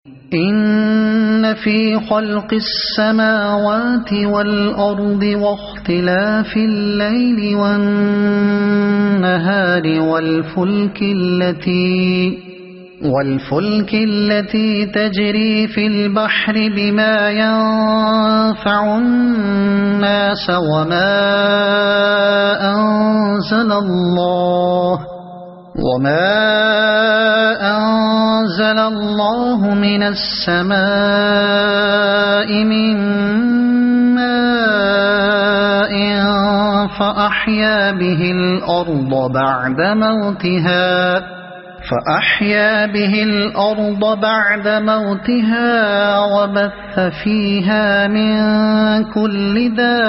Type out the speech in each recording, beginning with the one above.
إن في خلق السماوات والأرض واختلاف الليل والنهار والفلك التي تجري في البحر بما ينفع الناس وما أنزل الله من السماء من ماء فأحيا به الأرض بعد موتها وبث فيها من كل دابة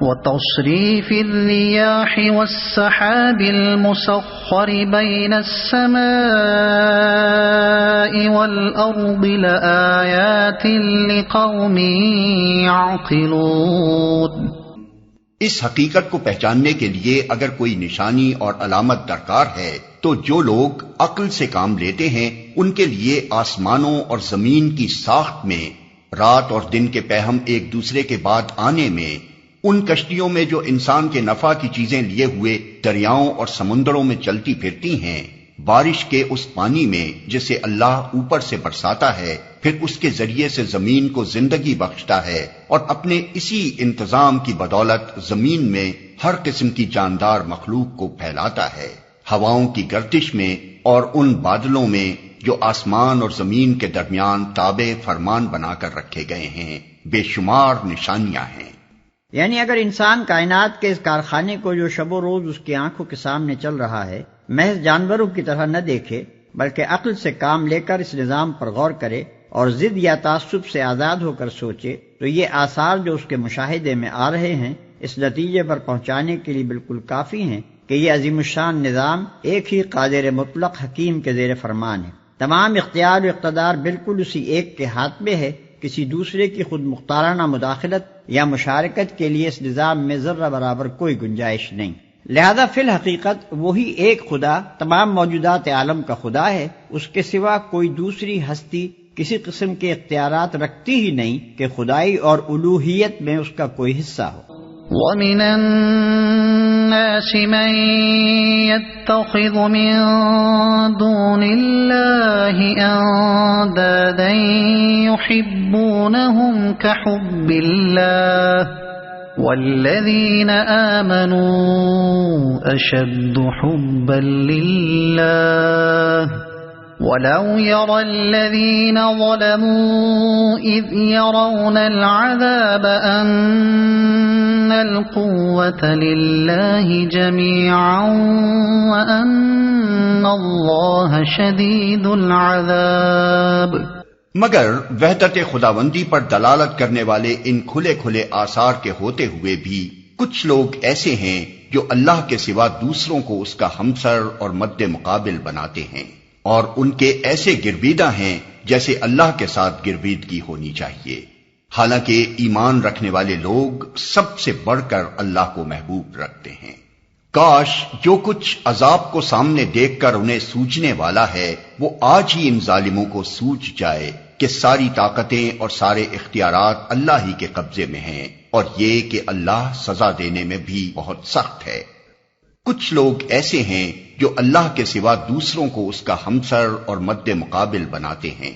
وتصريف الرياح والسحاب المسخر بين السماء والأرض لآيات لقوم يعقلون۔ اس حقیقت کو پہچاننے کے لیے اگر کوئی نشانی اور علامت درکار ہے تو جو لوگ عقل سے کام لیتے ہیں ان کے لیے آسمانوں اور زمین کی ساخت میں، رات اور دن کے پہم ایک دوسرے کے بعد آنے میں، ان کشتیوں میں جو انسان کے نفع کی چیزیں لیے ہوئے دریاؤں اور سمندروں میں چلتی پھرتی ہیں، بارش کے اس پانی میں جسے اللہ اوپر سے برساتا ہے، پھر اس کے ذریعے سے زمین کو زندگی بخشتا ہے، اور اپنے اسی انتظام کی بدولت زمین میں ہر قسم کی جاندار مخلوق کو پھیلاتا ہے، ہواؤں کی گردش میں اور ان بادلوں میں جو آسمان اور زمین کے درمیان تابع فرمان بنا کر رکھے گئے ہیں، بے شمار نشانیاں ہیں۔ یعنی اگر انسان کائنات کے اس کارخانے کو جو شب و روز اس کی آنکھوں کے سامنے چل رہا ہے محض جانوروں کی طرح نہ دیکھے، بلکہ عقل سے کام لے کر اس نظام پر غور کرے اور ضد یا تعصب سے آزاد ہو کر سوچے، تو یہ آثار جو اس کے مشاہدے میں آ رہے ہیں اس نتیجے پر پہنچانے کے لیے بالکل کافی ہیں کہ یہ عظیم الشان نظام ایک ہی قادر مطلق حکیم کے زیر فرمان ہے۔ تمام اختیار و اقتدار بالکل اسی ایک کے ہاتھ میں ہے، کسی دوسرے کی خود مختارانہ مداخلت یا مشارکت کے لیے اس نظام میں ذرہ برابر کوئی گنجائش نہیں۔ لہذا فی الحقیقت وہی ایک خدا تمام موجودات عالم کا خدا ہے، اس کے سوا کوئی دوسری ہستی کسی قسم کے اختیارات رکھتی ہی نہیں کہ خدائی اور الوہیت میں اس کا کوئی حصہ ہو۔ وَمِنَ النَّاسِ مَن يَتَّخِذُ مِن دُونِ اللَّهِ أَندَادًا يُحِبُّونَهُمْ كَحُبِّ اللَّهِ وَالَّذِينَ آمَنُوا أَشَدُّ حُبًّا لِلَّهِ وَلَوْ يَرَى الَّذِينَ ظَلَمُوا إِذْ يَرَوْنَ الْعَذَابَ أَنَّ الْقُوَّةَ لِلَّهِ جَمِيعًا وَأَنَّ اللَّهَ شَدِيدُ الْعَذَابِ۔ مگر وحدت خداوندی پر دلالت کرنے والے ان کھلے کھلے آثار کے ہوتے ہوئے بھی کچھ لوگ ایسے ہیں جو اللہ کے سوا دوسروں کو اس کا ہمسر اور مد مقابل بناتے ہیں، اور ان کے ایسے گرویدہ ہیں جیسے اللہ کے ساتھ گرویدگی ہونی چاہیے، حالانکہ ایمان رکھنے والے لوگ سب سے بڑھ کر اللہ کو محبوب رکھتے ہیں۔ کاش جو کچھ عذاب کو سامنے دیکھ کر انہیں سوچنے والا ہے وہ آج ہی ان ظالموں کو سوچ جائے کہ ساری طاقتیں اور سارے اختیارات اللہ ہی کے قبضے میں ہیں، اور یہ کہ اللہ سزا دینے میں بھی بہت سخت ہے۔ کچھ لوگ ایسے ہیں جو اللہ کے سوا دوسروں کو اس کا ہمسر اور مد مقابل بناتے ہیں،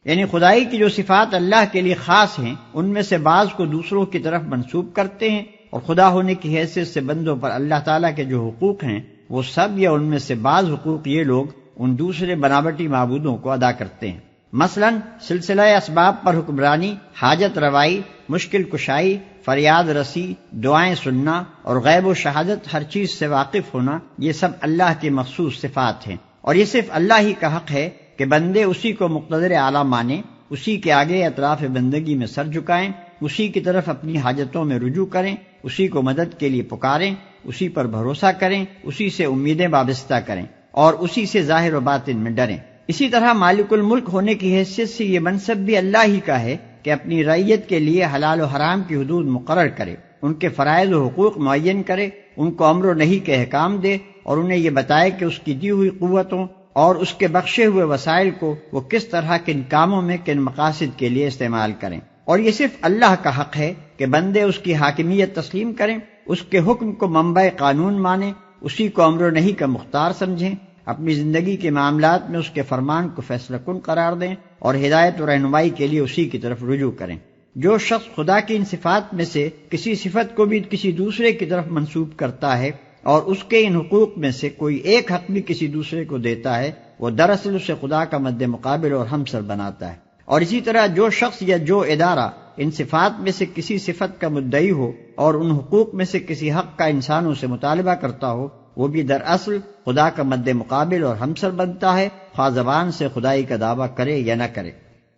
یعنی خدائی کی جو صفات اللہ کے لیے خاص ہیں ان میں سے بعض کو دوسروں کی طرف منسوب کرتے ہیں، اور خدا ہونے کی حیثیت سے بندوں پر اللہ تعالیٰ کے جو حقوق ہیں وہ سب یا ان میں سے بعض حقوق یہ لوگ ان دوسرے بناوٹی معبودوں کو ادا کرتے ہیں۔ مثلا سلسلہ اسباب پر حکمرانی، حاجت روائی، مشکل کشائی، فریاد رسی، دعائیں سننا اور غیب و شہادت ہر چیز سے واقف ہونا، یہ سب اللہ کی مخصوص صفات ہیں، اور یہ صرف اللہ ہی کا حق ہے کہ بندے اسی کو مقتدر اعلیٰ مانیں، اسی کے آگے اطراف بندگی میں سر جھکائیں، اسی کی طرف اپنی حاجتوں میں رجوع کریں، اسی کو مدد کے لیے پکاریں، اسی پر بھروسہ کریں، اسی سے امیدیں وابستہ کریں اور اسی سے ظاہر و باطن میں ڈریں۔ اسی طرح مالک الملک ہونے کی حیثیت سے یہ منصب بھی اللہ ہی کا ہے کہ اپنی رعیت کے لیے حلال و حرام کی حدود مقرر کرے، ان کے فرائض و حقوق معین کرے، ان کو امر و نہی کے احکام دے، اور انہیں یہ بتائے کہ اس کی دی ہوئی قوتوں اور اس کے بخشے ہوئے وسائل کو وہ کس طرح کن کاموں میں کن مقاصد کے لیے استعمال کریں۔ اور یہ صرف اللہ کا حق ہے کہ بندے اس کی حاکمیت تسلیم کریں، اس کے حکم کو منبع قانون مانیں، اسی کو امر و نہی کا مختار سمجھیں، اپنی زندگی کے معاملات میں اس کے فرمان کو فیصلہ کن قرار دیں اور ہدایت و رہنمائی کے لیے اسی کی طرف رجوع کریں۔ جو شخص خدا کی ان صفات میں سے کسی صفت کو بھی کسی دوسرے کی طرف منسوب کرتا ہے اور اس کے ان حقوق میں سے کوئی ایک حق بھی کسی دوسرے کو دیتا ہے، وہ دراصل اسے خدا کا مد مقابل اور ہمسر بناتا ہے۔ اور اسی طرح جو شخص یا جو ادارہ ان صفات میں سے کسی صفت کا مدعی ہو اور ان حقوق میں سے کسی حق کا انسانوں سے مطالبہ کرتا ہو، وہ بھی دراصل خدا کا مد مقابل اور ہمسر بنتا ہے، خواہ زبان سے خدائی کا دعویٰ کرے یا نہ کرے۔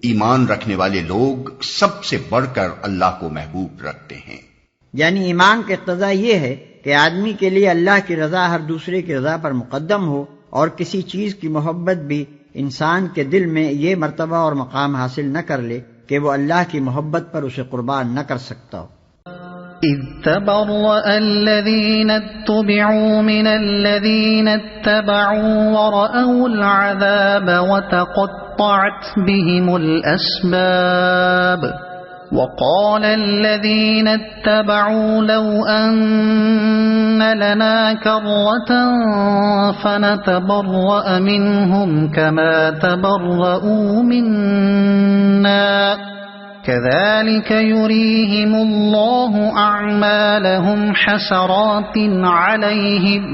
ایمان رکھنے والے لوگ سب سے بڑھ کر اللہ کو محبوب رکھتے ہیں۔ یعنی ایمان کا اقتضا یہ ہے کہ آدمی کے لیے اللہ کی رضا ہر دوسرے کی رضا پر مقدم ہو، اور کسی چیز کی محبت بھی انسان کے دل میں یہ مرتبہ اور مقام حاصل نہ کر لے کہ وہ اللہ کی محبت پر اسے قربان نہ کر سکتا ہو۔ إذ تبرأ الذين اتبعوا من الذين اتبعوا ورأوا العذاب وتقطعت بهم الأسباب وقال الذين اتبعوا لو أن لنا كرة فنتبرأ منهم كما تبرؤوا منا كذلك يريهم الله أعمالهم حسرات عليهم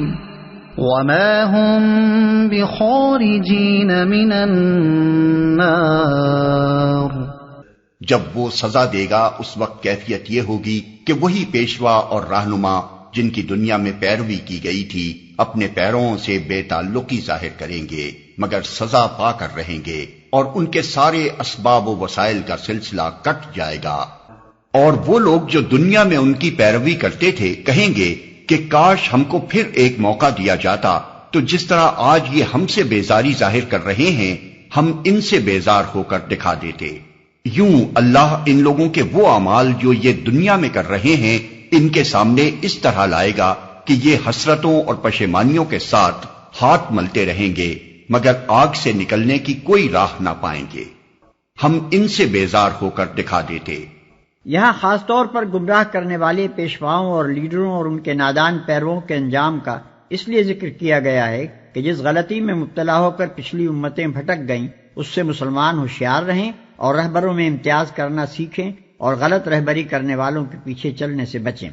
وما هم بخارجين من النار۔ جب وہ سزا دے گا اس وقت کیفیت یہ ہوگی کہ وہی پیشوا اور رہنما جن کی دنیا میں پیروی کی گئی تھی اپنے پیروں سے بے تعلقی ظاہر کریں گے مگر سزا پا کر رہیں گے، اور ان کے سارے اسباب و وسائل کا سلسلہ کٹ جائے گا۔ اور وہ لوگ جو دنیا میں ان کی پیروی کرتے تھے کہیں گے کہ کاش ہم کو پھر ایک موقع دیا جاتا تو جس طرح آج یہ ہم سے بیزاری ظاہر کر رہے ہیں ہم ان سے بیزار ہو کر دکھا دیتے۔ یوں اللہ ان لوگوں کے وہ اعمال جو یہ دنیا میں کر رہے ہیں ان کے سامنے اس طرح لائے گا کہ یہ حسرتوں اور پشیمانیوں کے ساتھ ہاتھ ملتے رہیں گے مگر آگ سے نکلنے کی کوئی راہ نہ پائیں گے۔ ہم ان سے بیزار ہو کر دکھا دیتے۔ یہاں خاص طور پر گمراہ کرنے والے پیشواؤں اور لیڈروں اور ان کے نادان پیرووں کے انجام کا اس لیے ذکر کیا گیا ہے کہ جس غلطی میں مبتلا ہو کر پچھلی امتیں بھٹک گئیں اس سے مسلمان ہوشیار رہیں اور رہبروں میں امتیاز کرنا سیکھیں اور غلط رہبری کرنے والوں کے پیچھے چلنے سے بچیں۔